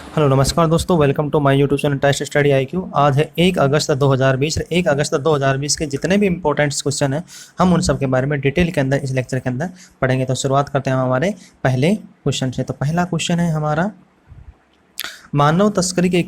Hello नमस्कार दोस्तों, welcome to my YouTube channel Test Study IQ। आज है 1 अगस्त 2020। 1 अगस्त 2020 के जितने भी इंपॉर्टेंट क्वेश्चन हैं हम उन सब के बारे में डिटेल के अंदर इस लेक्चर के अंदर पढ़ेंगे। तो शुरुआत करते हैं हमारे पहले क्वेश्चन से। तो पहला क्वेश्चन है हमारा, मानव तस्करी के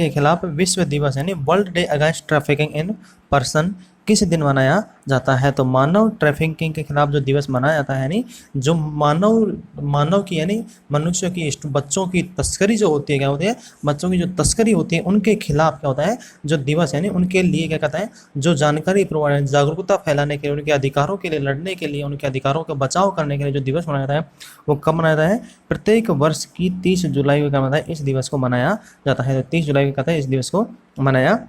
खिलाफ विश्व दिवस यानी world day against trafficking in person किस दिन मनाया जाता है। तो मानव ट्रैफिकिंग के खिलाफ जो दिवस मनाया जाता है, यानी जो मानव की यानी मनुष्य की बच्चों की तस्करी जो होती है, क्या होती है, बच्चों की जो तस्करी होती है उनके खिलाफ क्या होता है जो दिवस, यानी उनके लिए क्या कहता है जो जानकारी प्रोवाइड, जागरूकता फैलाने के लिए, उनके अधिकारों के लिए लड़ने के लिए, उनके अधिकारों का बचाव करने के लिए जो दिवस मनाया जाता है वो कब मनाया जाता है? प्रत्येक वर्ष की 30 जुलाई को क्या मनाया जाता है, इस दिवस को मनाया जाता है। तो 30 जुलाई को कहता है इस दिवस को मनाया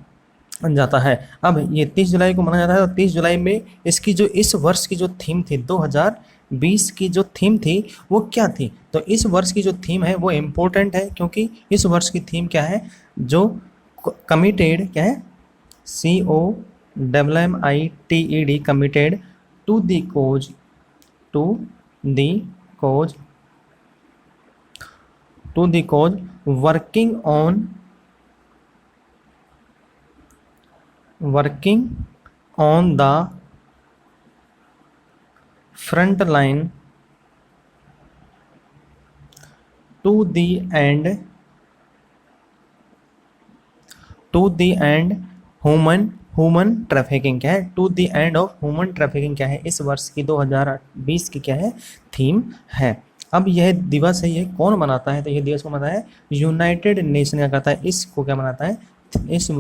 जाता है। अब ये 30 जुलाई को मनाया जाता है। तो 30 जुलाई में इसकी जो इस वर्ष की जो थीम थी, 2020 की जो थीम थी वो क्या थी? तो इस वर्ष की जो थीम है वो इम्पोर्टेंट है, क्योंकि इस वर्ष की थीम क्या है, जो कमिटेड क्या है, COMMITED, committed to the cause working on the front line to the end human trafficking क्या है, to the end of human trafficking क्या है, इस वर्ष की 2020 की क्या है थीम है। अब यह दिवस है, यह कौन मनाता है? तो यह दिवस को मनाता है यूनाइटेड नेशन क्या करता है, इसको क्या मनाता है, इस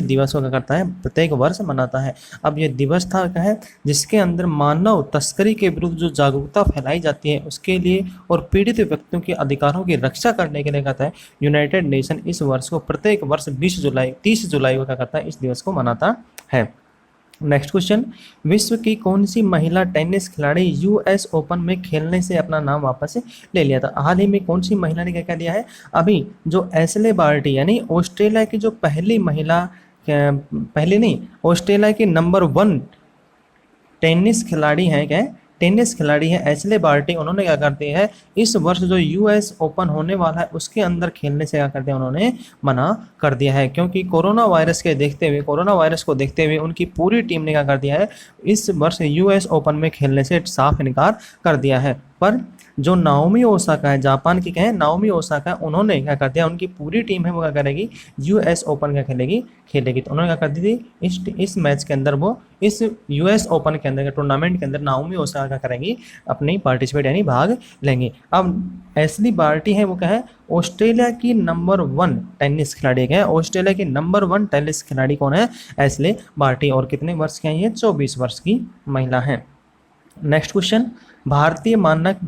दिवस को क्या करता है प्रत्येक वर्ष मनाता है। अब यह दिवस था क्या है जिसके अंदर मानव तस्करी के विरुद्ध जो जागरूकता फैलाई जाती है उसके लिए और पीड़ित व्यक्तियों के अधिकारों की रक्षा करने के लिए कहता है यूनाइटेड नेशन इस वर्ष को प्रत्येक वर्ष 30 जुलाई को क्या करता है, इस दिवस को मनाता है। नेक्स्ट क्वेश्चन, विश्व की कौन सी महिला टेनिस खिलाड़ी US ओपन में खेलने से अपना नाम वापस ले लिया था? हाल ही में कौन सी महिला ने क्या कह दिया है? अभी जो एशले बार्टी यानी ऑस्ट्रेलिया की जो ऑस्ट्रेलिया की नंबर 1 टेनिस खिलाड़ी हैं, क्या टेनिस खिलाड़ी है एशले बार्टी, उन्होंने क्या करते हैं इस वर्ष जो US ओपन होने वाला है उसके अंदर खेलने से क्या करते हैं, उन्होंने मना कर दिया है, क्योंकि कोरोना वायरस को देखते हुए उनकी पूरी टीम ने क्या कर दिया है, इस वर्ष US ओपन में खेलने से साफ इनकार कर दिया है। पर जो नाओमी ओसाका है, जापान की क्या है, नाओमी ओसाका, उन्होंने क्या कर दिया, उनकी पूरी टीम है वो क्या करेगी, US ओपन क्या खेलेगी। तो उन्होंने क्या कर दी थी, इस मैच के अंदर वो इस US ओपन के अंदर टूर्नामेंट के अंदर नाओमी ओसाका क्या करेंगी, अपनी पार्टिसिपेट यानी भाग लेंगे। अब एशली बार्टी है वो क्या है, ऑस्ट्रेलिया की नंबर 1 टेनिस खिलाड़ी है। ऑस्ट्रेलिया की नंबर 1 टेनिस खिलाड़ी कौन है? Ashleigh Barty. और कितने वर्ष की है ये? 24 वर्ष की महिला है। नेक्स्ट क्वेश्चन, भारतीय मानक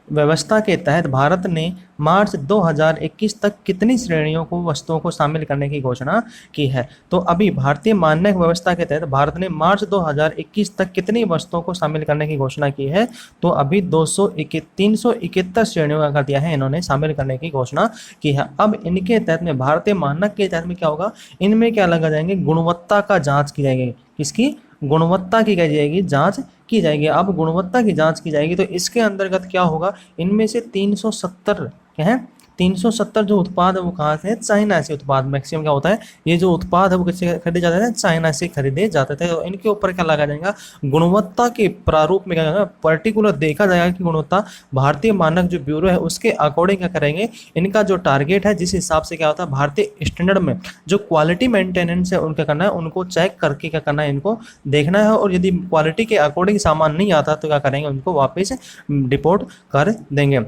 व्यवस्था के तहत भारत ने मार्च 2021 तक कितनी श्रेणियों को वस्तुओं को शामिल करने की घोषणा की है? तो अभी भारतीय मानक व्यवस्था के तहत भारत ने मार्च 2021 तक कितनी वस्तुओं को शामिल करने की घोषणा की है? तो अभी 371 श्रेणियों का कर दिया है, इन्होंने शामिल करने की घोषणा की है। अब इनके तहत में भारतीय मानक के तहत में क्या होगा, इनमें क्या लगा जाएंगे, गुणवत्ता का जांच की जाएगी। किसकी? गुणवत्ता की क्या जाएगी, जांच की जाएगी। अब गुणवत्ता की जांच की जाएगी तो इसके अंतर्गत क्या होगा, इनमें से 370 क्या है, 370 जो उत्पाद है वो कहाँ से है? चाइना से उत्पाद मैक्सिमम क्या होता है, ये जो उत्पाद है वो किससे खरीदे जाते हैं? चाइना से खरीदे जाते थे। तो इनके ऊपर क्या लगा जाएगा, गुणवत्ता के प्रारूप में क्या होगा, पर्टिकुलर देखा जाएगा कि गुणवत्ता भारतीय मानक जो ब्यूरो है उसके अकॉर्डिंग क्या करेंगे, इनका जो टारगेट है जिस हिसाब से क्या होता है भारतीय स्टैंडर्ड में जो क्वालिटी मेंटेनेंस है उनका करना है, उनको चेक करके क्या करना है, इनको देखना है। और यदि क्वालिटी के अकॉर्डिंग सामान नहीं आता तो क्या करेंगे, उनको वापस डिपोर्ट कर देंगे।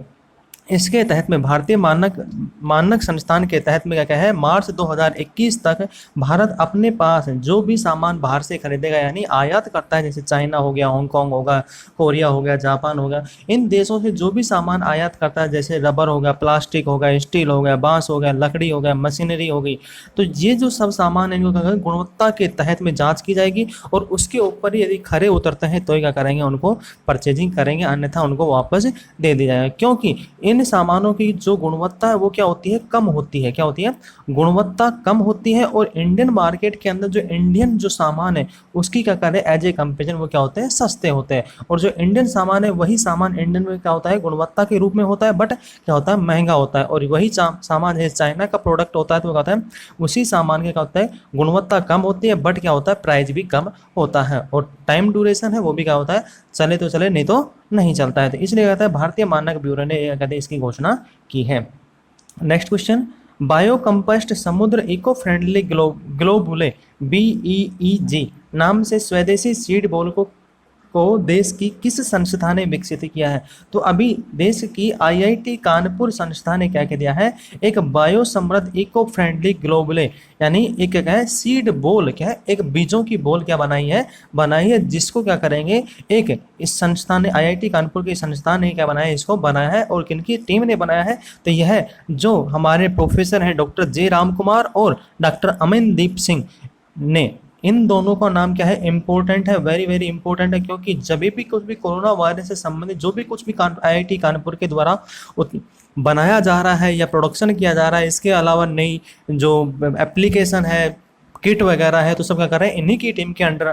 इसके तहत में भारतीय मानक संस्थान के तहत में क्या है, मार्च 2021 तक भारत अपने पास जो भी सामान बाहर से खरीदेगा यानी आयात करता है, जैसे चाइना हो गया, हांगकांग होगा, कोरिया हो गया, जापान हो गया, इन देशों से जो भी सामान आयात करता है, जैसे रबर हो गया, प्लास्टिक हो गया, स्टील हो गया, बांस हो गया, लकड़ी हो गया, मशीनरी हो गई, तो ये जो सब सामान है इनको गुणवत्ता के तहत में जाँच की जाएगी और उसके ऊपर ही यदि खरे उतरते हैं तो क्या करेंगे, उनको परचेजिंग करेंगे, अन्यथा उनको वापस दे दिया जाएगा। क्योंकि इन इन सामानों की जो गुणवत्ता है वो क्या होती है, कम होती है। क्या होती है, गुणवत्ता कम होती है। और इंडियन मार्केट के अंदर जो इंडियन जो सामान है उसकी क्या करें, एज ए कंपेरिजन वो क्या होते हैं, सस्ते होते हैं। और जो इंडियन सामान है वही सामान इंडियन में क्या होता है, गुणवत्ता के रूप में होता है, बट क्या होता है, महंगा होता है। और वही सामान है चाइना का प्रोडक्ट होता है तो क्या होता है, उसी सामान के क्या होता है, गुणवत्ता कम होती है, बट क्या होता है, प्राइस भी कम होता है। और टाइम ड्यूरेशन है वो भी क्या होता है, चले तो चले नहीं तो नहीं चलता है। तो इसलिए कहता है भारतीय मानक ब्यूरो ने कहते हैं इसकी घोषणा की है। नेक्स्ट क्वेश्चन, बायो कंपोस्ट समुद्र इको फ्रेंडली ग्लोबुले BEEG नाम से स्वदेशी सीड बॉल को देश की किस संस्था ने विकसित किया है। तो अभी देश की IIT कानपुर संस्था ने क्या किया है, एक बायो समृद्ध इको फ्रेंडली ग्लोबुले यानी एक क्या है, सीड बॉल क्या है, एक बीजों की बॉल क्या बनाई है जिसको क्या करेंगे, एक इस संस्था ने IIT कानपुर की संस्था ने क्या बनाया, इसको बनाया है। और किनकी टीम ने बनाया है, तो यह जो हमारे प्रोफेसर हैं डॉक्टर जे राम कुमार और डॉक्टर अमनदीप सिंह ने, इन दोनों का नाम क्या है, इंपॉर्टेंट है, वेरी वेरी इंपॉर्टेंट है। क्योंकि जब भी कुछ भी कोरोना वायरस से संबंधित जो भी कुछ भी IIT कानपुर के द्वारा बनाया जा रहा है या प्रोडक्शन किया जा रहा है, इसके अलावा नई जो एप्लीकेशन है, किट वगैरह है, तो सब क्या कर रहे हैं, इन्हीं की टीम के अंडर,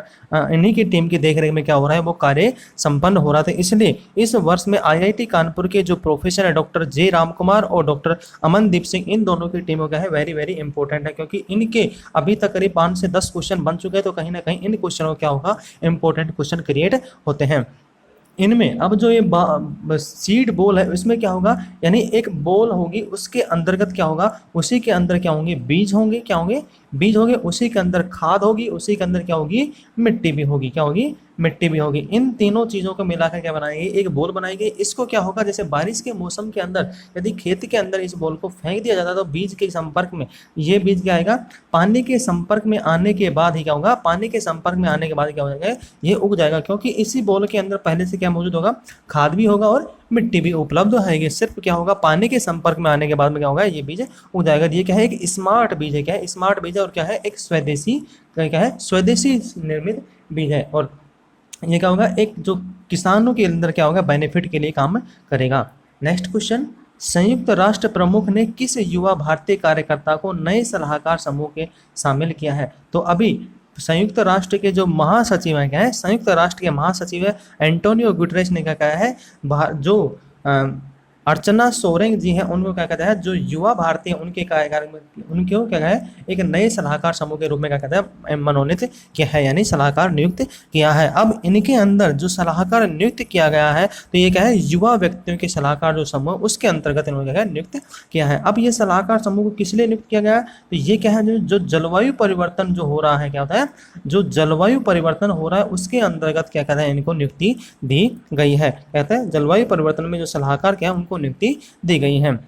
इन्हीं की टीम की देखरेख में क्या हो रहा है, वो कार्य संपन्न हो रहा था। इसलिए इस वर्ष में IIT कानपुर के जो प्रोफेसर है डॉक्टर जे राम कुमार और डॉक्टर अमनदीप सिंह, इन दोनों की टीमों का है वेरी वेरी इंपॉर्टेंट है। क्योंकि इनके अभी तक करीब 5 से 10 क्वेश्चन बन चुके हैं, तो कहीं ना कहीं इन क्वेश्चनों क्या होगा, इंपॉर्टेंट क्वेश्चन क्रिएट होते हैं इनमें। अब जो ये सीड बॉल है उसमें क्या होगा, यानी एक बॉल होगी, उसके अंतर्गत क्या होगा, उसी के अंदर क्या होंगे, बीज होंगे, क्या होंगे, बीज होंगे, उसी के अंदर खाद होगी, उसी के अंदर क्या होगी, मिट्टी भी होगी, क्या होगी, मिट्टी भी होगी। इन तीनों चीज़ों को मिलाकर क्या बनाई गई, एक बॉल बनाई गई। इसको क्या होगा, जैसे बारिश के मौसम के अंदर यदि खेत के अंदर इस बॉल को फेंक दिया जाता है तो बीज के संपर्क में, ये बीज क्या आएगा, पानी के संपर्क में आने के बाद ही क्या होगा, पानी के संपर्क में आने के बाद क्या हो जाएगा, ये उग जाएगा। क्योंकि इसी बॉल के अंदर पहले से क्या मौजूद होगा, खाद भी होगा और मिट्टी भी उपलब्ध है। सिर्फ क्या होगा, पानी के संपर्क में आने के बाद में क्या होगा, ये बीज उग जाएगा। ये क्या है, एक स्मार्ट बीज है, क्या है, स्मार्ट बीज है। और क्या है, एक स्वदेशी, क्या है, स्वदेशी निर्मित बीज है। और ये क्या होगा, एक जो किसानों के अंदर क्या होगा, बेनिफिट के लिए काम करेगा। नेक्स्ट क्वेश्चन, संयुक्त राष्ट्र प्रमुख ने किस युवा भारतीय कार्यकर्ता को नए सलाहकार समूह के शामिल किया है। तो अभी संयुक्त राष्ट्र के जो महासचिव हैं, क्या है, संयुक्त राष्ट्र के महासचिव है एंटोनियो गुटरेस ने क्या कहा है, जो अर्चना सोरेंग जी हैं उनको क्या कहता है, जो युवा भारतीय उनके कार्यकाल में उनको क्या है, एक नए सलाहकार समूह के रूप में क्या कहता है, मनोनीत किया है, यानी सलाहकार नियुक्त किया है। अब इनके अंदर जो सलाहकार नियुक्त किया गया है, तो ये क्या है, युवा व्यक्तियों के सलाहकार जो समूह, उसके अंतर्गत इन्होंने क्या है, नियुक्त किया है। अब ये सलाहकार समूह को किस लिए नियुक्त किया गया है, तो ये क्या है, जो जलवायु परिवर्तन जो हो रहा है, क्या होता है, जो जलवायु परिवर्तन हो रहा है उसके अंतर्गत क्या कहता है, इनको नियुक्ति दी गई है। कहता है जलवायु परिवर्तन में जो सलाहकार क्या है, उनको नियुक्ति दी गई है।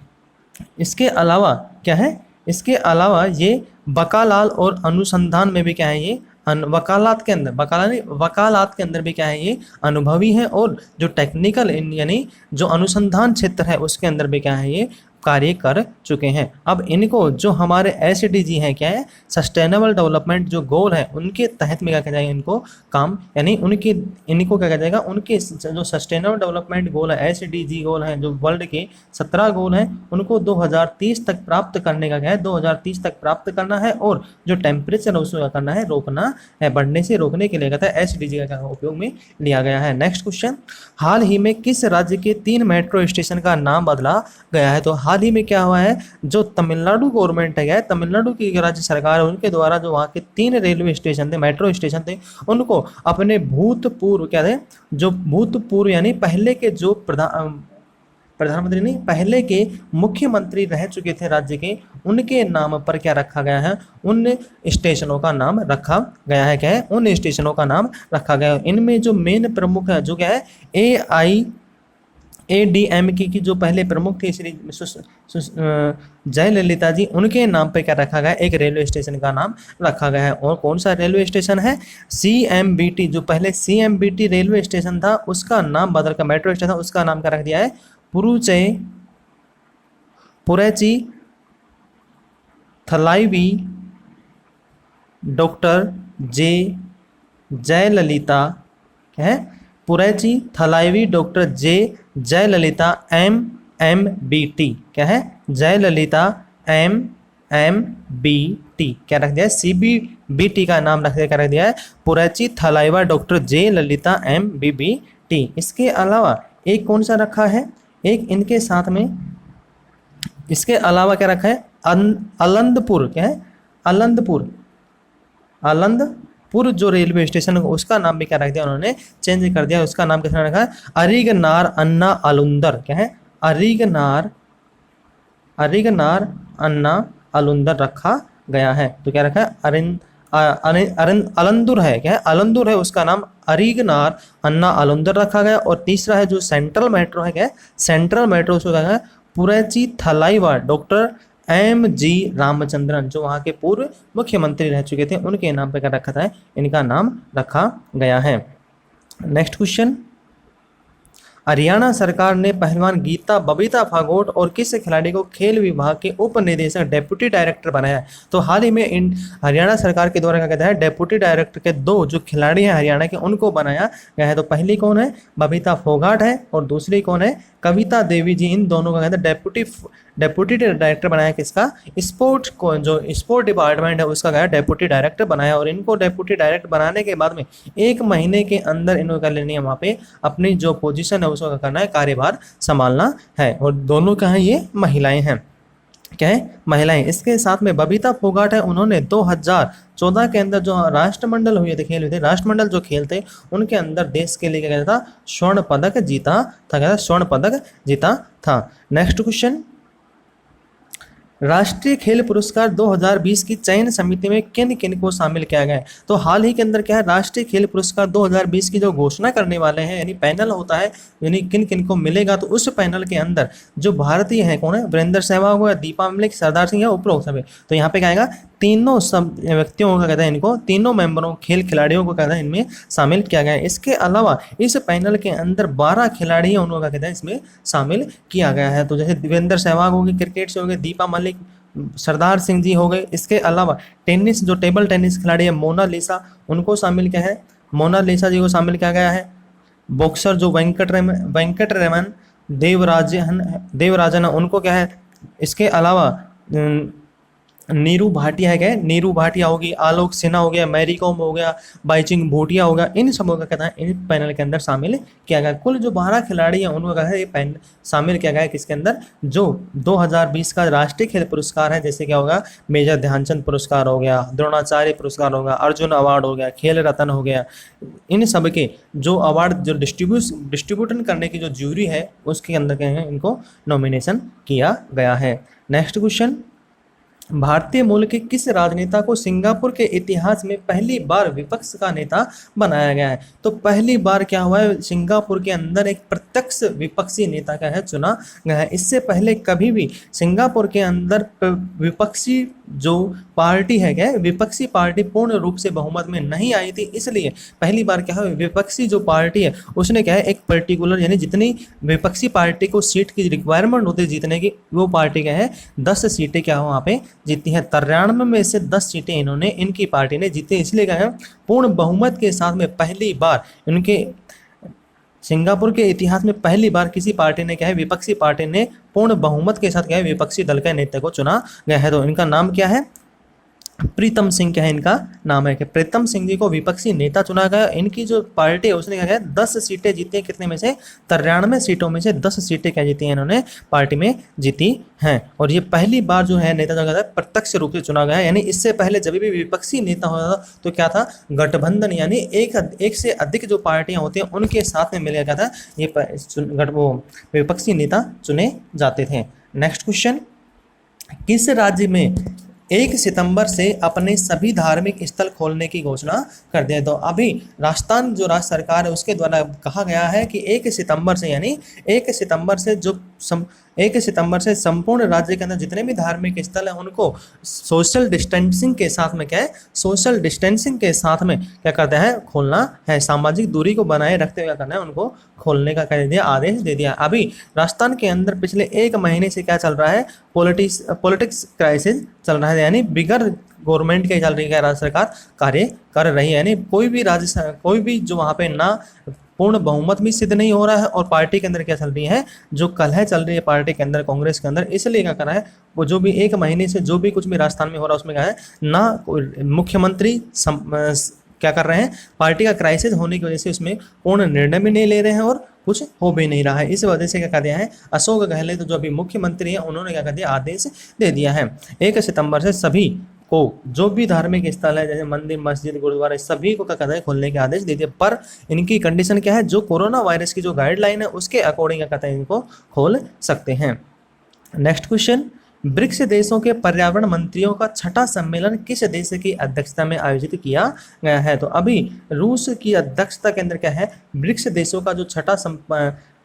इसके अलावा क्या है, इसके अलावा ये वकालत और अनुसंधान में भी क्या है, ये वकालत के अंदर, वकालत के अंदर भी क्या है, ये अनुभवी है। और जो टेक्निकल यानी जो अनुसंधान क्षेत्र है उसके अंदर भी क्या है, ये कार्य कर चुके हैं। अब इनको जो हमारे SDG हैं, क्या है, सस्टेनेबल डेवलपमेंट जो गोल है, उनके तहत में क्या कहा जाएगा, इनको काम, यानी इनको क्या कहा जाएगा, उनके जो सस्टेनेबल डेवलपमेंट गोल है, SDG गोल है, जो वर्ल्ड के 17 गोल हैं, उनको 2030 तक प्राप्त करने का क्या है, 2030 तक प्राप्त करना है। और जो टेम्परेचर है उसको क्या करना है, रोकना है, बढ़ने से रोकने के लिए कहता है SDG का क्या उपयोग में लिया गया है। नेक्स्ट क्वेश्चन, हाल ही में किस राज्य के 3 मेट्रो स्टेशन का नाम बदला गया है। तो हाल ही में क्या हुआ है, जो तमिलनाडु गवर्नमेंट है, तमिलनाडु की राज्य सरकार है, उनके द्वारा जो वहाँ के 3 रेलवे स्टेशन थे, मेट्रो स्टेशन थे, उनको अपने भूतपूर्व क्या थे, जो भूतपूर्व यानी पहले के जो प्रधानमंत्री नहीं, पहले के मुख्यमंत्री रह चुके थे राज्य के, उनके नाम पर क्या रखा गया है, उन स्टेशनों का नाम रखा गया है। क्या है, उन स्टेशनों का नाम रखा गया है। इनमें जो मेन प्रमुख है, जो क्या है, ADMK की जो पहले प्रमुख थे श्री जयललिता जी, उनके नाम पे क्या रखा गया, एक रेलवे स्टेशन का नाम रखा गया है। और कौन सा रेलवे स्टेशन है, CMBT, जो पहले CMBT रेलवे स्टेशन था उसका नाम बदलकर मेट्रो स्टेशन, उसका नाम क्या रख दिया है, पुरैची थलाईवी डॉक्टर जयललिता है, पुरैची थलाईवी डॉक्टर जयललिता MBT, क्या है, जयललिता MBT, क्या रख दिया है, CBBT का नाम क्या रख दिया है, पुरैची थलाइवा डॉक्टर जयललिता MBBT। इसके अलावा एक कौन सा रखा है, एक इनके साथ में इसके अलावा क्या रखा है, अलंदपुर, क्या है, अलंदपुर, अलंदपुर जो रेलवे स्टेशन उसका नाम भी क्या रख दिया उन्होंने, चेंज कर दिया, उसका नाम कैसे रखा है, अरिगनार अन्ना अलुंदर, क्या है, अरिगनार अन्ना अलुंदर रखा गया है। तो क्या रखा है, अलंदुर है, क्या है, अलंदुर है, उसका नाम अरिगनार अन्ना अलुंदर रखा गया। और तीसरा है जो सेंट्रल मेट्रो है, क्या है, सेंट्रल मेट्रो उसको क्या है, पुरैची थलाइवा डॉक्टर MG रामचंद्रन, जो वहाँ के पूर्व मुख्यमंत्री रह चुके थे, उनके नाम पे क्या रखा था, इनका नाम रखा गया है। नेक्स्ट क्वेश्चन, हरियाणा सरकार ने पहलवान गीता बबीता फागोट और किस खिलाड़ी को खेल विभाग के उप निदेशक डेप्यूटी डायरेक्टर बनाया है। तो हाल ही में इन हरियाणा सरकार के द्वारा क्या कहता है, डेप्यूटी डायरेक्टर के 2 जो खिलाड़ी हैं हरियाणा के, उनको बनाया गया है। तो पहली कौन है, बबीता फोगाट है, और दूसरी कौन है, कविता देवी जी। इन दोनों का कहते हैं डेप्यूटी डायरेक्टर बनाया किसका, स्पोर्ट्स को, जो स्पोर्ट डिपार्टमेंट है उसका क्या डेप्यूटी डायरेक्टर बनाया। और इनको डेप्यूटी डायरेक्टर बनाने के बाद में 1 महीने के अंदर इनको कर लेनी है वहाँ पे अपनी जो पोजीशन है उसको करना है, कार्यभार संभालना है। और दोनों क्या है, ये महिलाएं हैं, क्या है, महिलाएं। इसके साथ में बबीता फोगाट है, उन्होंने 2014 के अंदर जो राष्ट्रमंडल हुए थे, खेल हुए थे, राष्ट्रमंडल जो खेल थे उनके अंदर देश के लिए क्या कहता था, स्वर्ण पदक जीता था, क्या था, स्वर्ण पदक जीता था। नेक्स्ट क्वेश्चन, राष्ट्रीय खेल पुरस्कार 2020 की चयन समिति में किन किन को शामिल किया गया है। तो हाल ही के अंदर क्या है, राष्ट्रीय खेल पुरस्कार 2020 की जो घोषणा करने वाले हैं, यानी पैनल होता है, यानी किन किन को मिलेगा। तो उस पैनल के अंदर जो भारतीय है कौन है, वीरेंद्र सहवाग हो या दीपा मलिक, सरदार सिंह या उपरोक्त सभी। तो यहाँ पे क्या आएगा, तीनों सब व्यक्तियों का कहता है, इनको तीनों मेंबरों खेल खिलाड़ियों को कहता है इनमें शामिल किया गया है। इसके अलावा इस पैनल के अंदर 12 खिलाड़ी हैं, उनको कहता है इसमें शामिल किया गया है। तो जैसे वीरेंद्र सहवाग हो गए, क्रिकेट से हो गए, दीपा मलिक, सरदार सिंह जी हो गए। इसके अलावा टेनिस, जो टेबल टेनिस खिलाड़ी है मोनालिसा, उनको शामिल किया है, मोनालिसा जी को शामिल किया गया है। बॉक्सर जो वेंकटरमन देवराजन उनको क्या है। इसके अलावा नीरू भाटिया है, क्या है, नीरू भाटिया होगी, आलोक सिन्हा हो गया, मैरी कॉम हो गया, बाईचिंग भूटिया हो गया। इन सबों का कहता है इन पैनल के अंदर शामिल किया गया। कुल जो 12 खिलाड़ी हैं उनको कहता है ये पैनल शामिल किया गया है किसके अंदर, जो 2020 का राष्ट्रीय खेल पुरस्कार है, जैसे क्या होगा, मेजर ध्यानचंद पुरस्कार हो गया, द्रोणाचार्य पुरस्कार हो गया, अर्जुन अवार्ड हो गया, खेल रत्न हो गया। इन सब के जो अवार्ड जो डिस्ट्रीब्यूटन करने की जो ज्यूरी है उसके अंदर क्या है, इनको नॉमिनेशन किया गया है। नेक्स्ट क्वेश्चन, भारतीय मूल के किस राजनेता को सिंगापुर के इतिहास में पहली बार विपक्ष का नेता बनाया गया है। तो पहली बार क्या हुआ है, सिंगापुर के अंदर एक प्रत्यक्ष विपक्षी नेता का है चुना गया है। इससे पहले कभी भी सिंगापुर के अंदर विपक्षी जो पार्टी है, क्या है, विपक्षी पार्टी पूर्ण रूप से बहुमत में नहीं आई थी। इसलिए पहली बार क्या है, विपक्षी जो पार्टी है उसने क्या है, एक पर्टिकुलर, यानी जितनी विपक्षी पार्टी को सीट की रिक्वायरमेंट होती है जीतने की, वो पार्टी क्या है 10 सीटें क्या हो वहाँ पे जीती हैं। 93 में से 10 सीटें इन्होंने, इनकी पार्टी ने जीती। इसलिए क्या है, पूर्ण बहुमत के साथ में पहली बार इनके सिंगापुर के इतिहास में पहली बार किसी पार्टी ने क्या है, विपक्षी पार्टी ने पूर्ण बहुमत के साथ क्या है, विपक्षी दल के नेता को चुना गया है। तो इनका नाम क्या है, प्रीतम सिंह, क्या है इनका नाम है, कि प्रीतम सिंह जी को विपक्षी नेता चुना गया। इनकी जो पार्टी है उसने क्या है 10 सीटें जीती हैं, कितने में से 93 सीटों में से 10 सीटें क्या जीती हैं इन्होंने पार्टी में जीती हैं। और ये पहली बार जो है नेता जो कहता है प्रत्यक्ष रूप से चुना गया है। यानी इससे पहले जब भी विपक्षी नेता होता था तो क्या था, गठबंधन, यानी एक से अधिक जो पार्टियां होती हैं उनके साथ में मिल गया था, ये वो विपक्षी नेता चुने जाते थे। नेक्स्ट क्वेश्चन, किस राज्य में 1 सितंबर से अपने सभी धार्मिक स्थल खोलने की घोषणा कर दिया। तो अभी राजस्थान जो राज्य सरकार है उसके द्वारा कहा गया है कि 1 सितंबर से, यानी 1 सितंबर से 1 सितंबर से संपूर्ण राज्य के अंदर जितने भी धार्मिक स्थल हैं उनको सोशल डिस्टेंसिंग के साथ में क्या है, सोशल डिस्टेंसिंग के साथ में क्या करते हैं, खोलना है। सामाजिक दूरी को बनाए रखते हुए क्या करना है, उनको खोलने का कह दिया, आदेश दे दिया। अभी राजस्थान के अंदर पिछले 1 महीने से क्या चल रहा है, पॉलिटिक्स क्राइसिस चल रहा है, यानी बिगर गवर्नमेंट के चल रही है, राज्य सरकार कार्य कर रही है। यानी कोई भी जो वहाँ पे ना पूर्ण बहुमत भी सिद्ध नहीं हो रहा है, और पार्टी के अंदर क्या चल रही है, जो कलह चल रही है पार्टी के अंदर, कांग्रेस के अंदर, इसलिए क्या करा है वो जो भी 1 महीने से जो भी कुछ भी राजस्थान में हो रहा है उसमें क्या है ना मुख्यमंत्री क्या कर रहे हैं, पार्टी का क्राइसिस होने की वजह से उसमें पूर्ण निर्णय भी नहीं ले रहे हैं और कुछ हो भी नहीं रहा है। इस वजह से क्या कर दिया है, अशोक गहलोत जो अभी मुख्यमंत्री है उन्होंने क्या कर दिया, आदेश दे दिया है 1 सितंबर से सभी को जो भी धार्मिक स्थल है जैसे मंदिर, मस्जिद, गुरुद्वारा, सभी को क्या कहता है खोलने के आदेश दे दिए। पर इनकी कंडीशन क्या है, जो कोरोना वायरस की जो गाइडलाइन है उसके अकॉर्डिंग क्या कहते हैं इनको खोल सकते हैं। नेक्स्ट क्वेश्चन, ब्रिक्स देशों के पर्यावरण मंत्रियों का 6ठा सम्मेलन किस देश की अध्यक्षता में आयोजित किया गया है? तो अभी रूस की अध्यक्षता के अंदर क्या है, ब्रिक्स देशों का जो 6ठा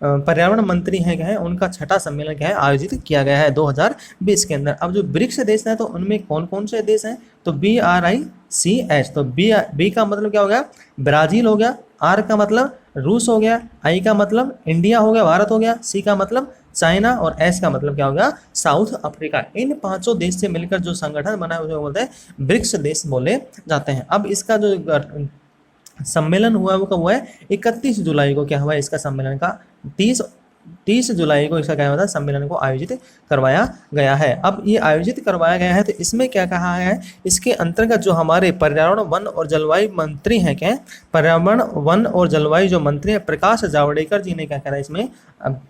पर्यावरण मंत्री है क्या है, उनका 6ठा सम्मेलन क्या है आयोजित किया गया है 2020 के अंदर। अब जो ब्रिक्स देश है तो उनमें कौन कौन से देश हैं, तो BRICS, तो बी का मतलब क्या हो गया, ब्राजील हो गया, आर का मतलब रूस हो गया, आई का मतलब इंडिया हो गया, भारत हो गया, सी का मतलब चाइना, और एस का मतलब क्या होगा, साउथ अफ्रीका। इन 5 देश से मिलकर जो संगठन बना है उसे बोलते हैं ब्रिक्स देश बोले जाते हैं। अब इसका जो सम्मेलन हुआ है वो कब हुआ है, 31 जुलाई को क्या हुआ है इसका सम्मेलन का 30 जुलाई को इसका क्या हुआ था, सम्मेलन को आयोजित करवाया गया है। अब ये आयोजित करवाया गया है तो इसमें क्या कहा है, इसके अंतर्गत जो हमारे पर्यावरण, वन और जलवायु मंत्री हैं, क्या पर्यावरण, वन और जलवायु जो मंत्री हैं प्रकाश जावड़ेकर जी ने क्या करा इसमें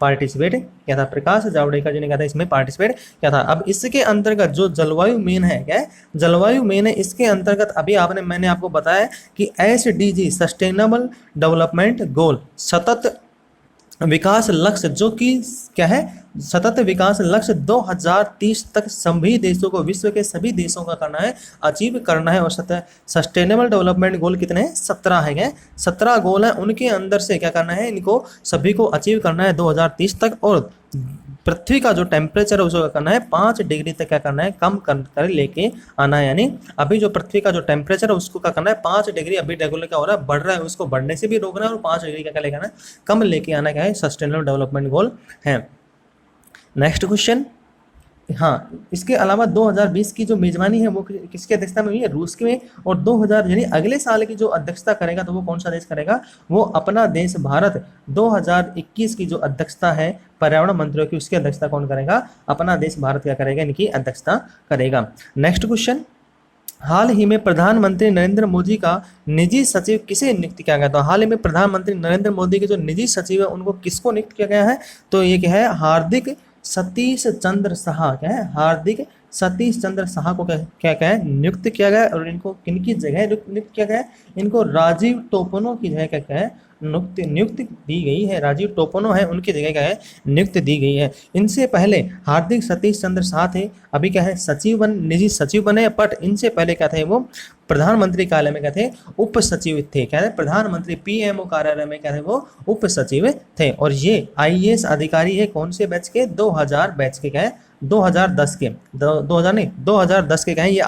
पार्टिसिपेट किया था, प्रकाश जावड़ेकर जी ने क्या था इसमें पार्टिसिपेट किया था। अब इसके अंतर्गत जो जलवायु मेन है, क्या जलवायु मेन है, इसके अंतर्गत अभी मैंने आपको बताया कि SDG सस्टेनेबल डेवलपमेंट गोल, सतत विकास लक्ष्य, जो कि क्या है, सतत विकास लक्ष्य 2030 तक सभी देशों को, विश्व के सभी देशों का करना है, अचीव करना है। और सस्टेनेबल डेवलपमेंट गोल कितने हैं, 17 है, क्या 17 गोल है, उनके अंदर से क्या करना है, इनको सभी को अचीव करना है 2030 तक। और पृथ्वी का जो टेम्परेचर है उसको करना है 5 डिग्री तक क्या करना है, कम कर लेके आना है। यानी अभी जो पृथ्वी का जो टेम्परेचर है उसको क्या करना है 5 डिग्री, अभी रेगुलर क्या हो रहा है बढ़ रहा है, उसको बढ़ने से भी रोकना है और 5 डिग्री क्या लेके आना है, कम लेके आना क्या है, सस्टेनेबल डेवलपमेंट गोल है। नेक्स्ट क्वेश्चन, हाँ इसके अलावा 2020 की जो मेजबानी है वो किसकी अध्यक्षता में हुई है, रूस की में। और 2000 यानी अगले साल की जो अध्यक्षता करेगा तो वो कौन सा देश करेगा, वो अपना देश भारत। 2021 की जो अध्यक्षता है पर्यावरण मंत्रियों की, उसकी अध्यक्षता कौन करेगा, अपना देश भारत क्या करेगा, इनकी अध्यक्षता करेगा। नेक्स्ट क्वेश्चन, हाल ही में प्रधानमंत्री नरेंद्र मोदी का निजी सचिव किसे नियुक्त किया गया? तो हाल ही में प्रधानमंत्री नरेंद्र मोदी के जो निजी सचिव है उनको किसको नियुक्त किया गया है, तो ये क्या है, हार्दिक सतीश चंद्र शाह, क्या है, हार्दिक सतीश चंद्र शाह को क्या क्या है नियुक्त किया गया है। और इनको किनकी जगह नियुक्त किया गया है, इनको राजीव टोपनो की जगह क्या क्या है नियुक्त दी गई है, राजीव टोपनो है उनकी जगह क्या है नियुक्त दी गई है। इनसे पहले हार्दिक सतीश चंद्र शाह थे, अभी क्या है सचिव निजी सचिव बने, बट इनसे पहले क्या थे, वो प्रधानमंत्री कार्यालय में क्या थे, उप सचिव थे, क्या है प्रधानमंत्री PMO कार्यालय में क्या थे, वो उप सचिव थे। और ये IAS अधिकारी है कौन से बैच के, 2000 बैच के, क्या है 2010 के, 2000 नहीं 2010 के क्या है, ये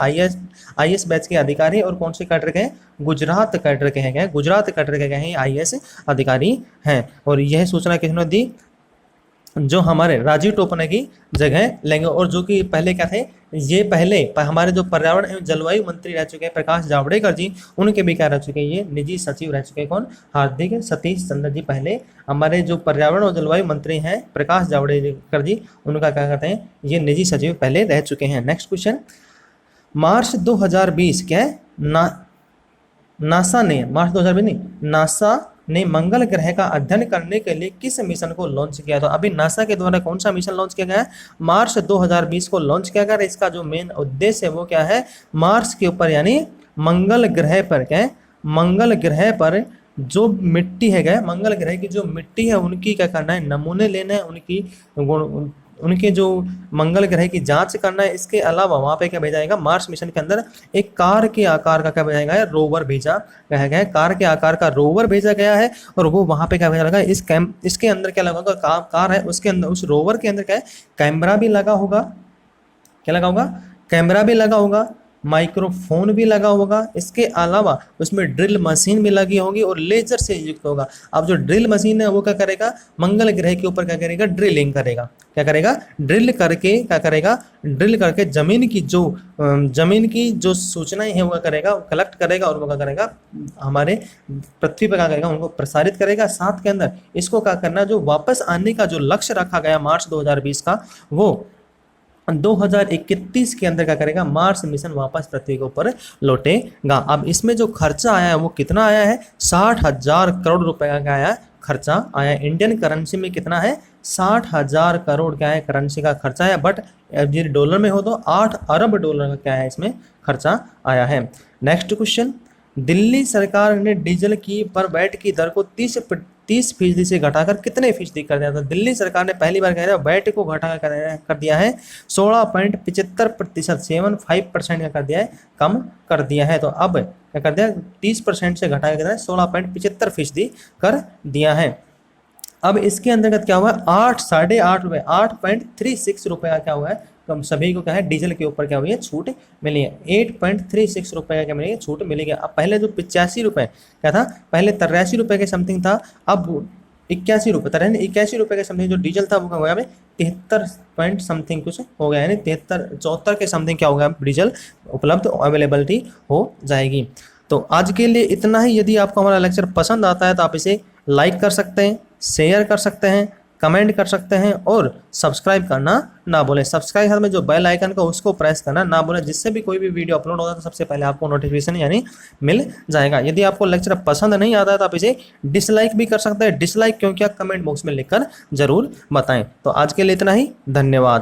IAS बैच के अधिकारी और कौन से कैडर के हैं, गुजरात कैडर के हैं, क्या गुजरात कैडर के क्या हैं, IAS अधिकारी हैं। और यह सूचना किसने दी, जो हमारे राजीव टोपनो की जगह लेंगे। और जो कि पहले क्या थे, ये पहले हमारे जो पर्यावरण एवं जलवायु मंत्री रह चुके हैं प्रकाश जावड़ेकर जी, उनके भी क्या रह चुके हैं, ये निजी सचिव रह चुके हैं, कौन, हार्दिक सतीश चंद्र जी। पहले हमारे जो पर्यावरण और जलवायु मंत्री हैं प्रकाश जावड़ेकर जी, उनका क्या कहते हैं, ये निजी सचिव पहले रह चुके हैं। नेक्स्ट क्वेश्चन, मार्च 2020 क्या है, नासा ने मार्च 2020 नहीं, नासा ने मंगल ग्रह का अध्ययन करने के लिए किस मिशन को लॉन्च किया? तो अभी नासा के द्वारा कौन सा मिशन लॉन्च किया गया है, मार्च 2020 को लॉन्च किया गया। इसका जो मेन उद्देश्य है वो क्या है, मार्स के ऊपर यानी मंगल ग्रह पर, क्या है मंगल ग्रह पर जो मिट्टी है, क्या मंगल ग्रह की जो मिट्टी है उनकी क्या करना है, नमूने लेना है, उनके जो मंगल ग्रह की जांच करना है। इसके अलावा वहां पे क्या भेजा जाएगा, मार्स मिशन के अंदर एक कार के आकार का क्या भेजा गया, रोवर भेजा गया है, कार के आकार का रोवर भेजा गया है। और वो वहां पे क्या भेजा लगा, इसके अंदर क्या लगा होगा, कार है उसके अंदर, उस रोवर के अंदर क्या है कैमरा भी लगा होगा, क्या लगा होगा, कैमरा भी लगा होगा, माइक्रोफोन भी लगा होगा, इसके अलावा उसमें ड्रिल मशीन भी लगी होगी और लेजर से युक्त होगा। अब जो ड्रिल मशीन है वो क्या करेगा, मंगल ग्रह के ऊपर क्या करेगा, ड्रिलिंग करेगा। क्या करेगा, ड्रिल करके क्या करेगा, ड्रिल करके जमीन की जो सूचनाएं हैं वो क्या करेगा, कलेक्ट करेगा और वो क्या करेगा, हमारे पृथ्वी पर क्या करेगा, उनको प्रसारित करेगा। साथ के अंदर इसको क्या करना, जो वापस आने का जो लक्ष्य रखा गया मार्च 2020 का, वो 2031 के अंदर क्या करेगा, मार्स मिशन वापस पृथ्वी के ऊपर लौटेगा। अब इसमें जो खर्चा आया है वो कितना आया है, 60,000 करोड़ रुपए का क्या आया, खर्चा आया। इंडियन करेंसी में कितना है, 60,000 करोड़ क्या है करेंसी का खर्चा है। बट यदि डॉलर में हो तो 8 अरब डॉलर का क्या है इसमें खर्चा आया है। नेक्स्ट क्वेश्चन, दिल्ली सरकार ने डीजल की पर वैट की दर को 30% से घटाकर कितने फीसदी कर दिया था। दिल्ली सरकार ने पहली बार कह रहा है वैट को घटा कर दिया है 16.75%, 75% का कर दिया है, कम कर दिया है। तो अब क्या कर दिया, 30% से घटा कर 16.75% कर दिया है। अब इसके अंतर्गत क्या हुआ है, 8.36 रुपये का क्या हुआ है, तो हम सभी को क्या है डीजल के ऊपर क्या हुई है, छूट मिली है। 8.36 रुपये का क्या मिलेगी, छूट मिलेगी। अब पहले जो 85 रुपये क्या था, पहले 83 रुपये के समथिंग था, अब 81 रुपये, 81 रुपये के समथिंग जो डीजल था वो क्या हो गया, 73 पॉइंट समथिंग कुछ हो गया, यानी 74 के समथिंग क्या हो गया, डीजल उपलब्ध अवेलेबिलिटी हो जाएगी। तो आज के लिए इतना ही। यदि आपको हमारा लेक्चर पसंद आता है तो आप इसे लाइक कर सकते हैं, शेयर कर सकते हैं, कमेंट कर सकते हैं और सब्सक्राइब करना ना भूलें। सब्सक्राइब साथ में जो बेल आइकन का उसको प्रेस करना ना भूलें, जिससे भी कोई भी वीडियो अपलोड होगा तो सबसे पहले आपको नोटिफिकेशन यानी मिल जाएगा। यदि आपको लेक्चर पसंद नहीं आता है तो आप इसे डिसलाइक भी कर सकते हैं। डिसलाइक क्यों किया, कमेंट बॉक्स में लिखकर जरूर बताएं। तो आज के लिए इतना ही, धन्यवाद।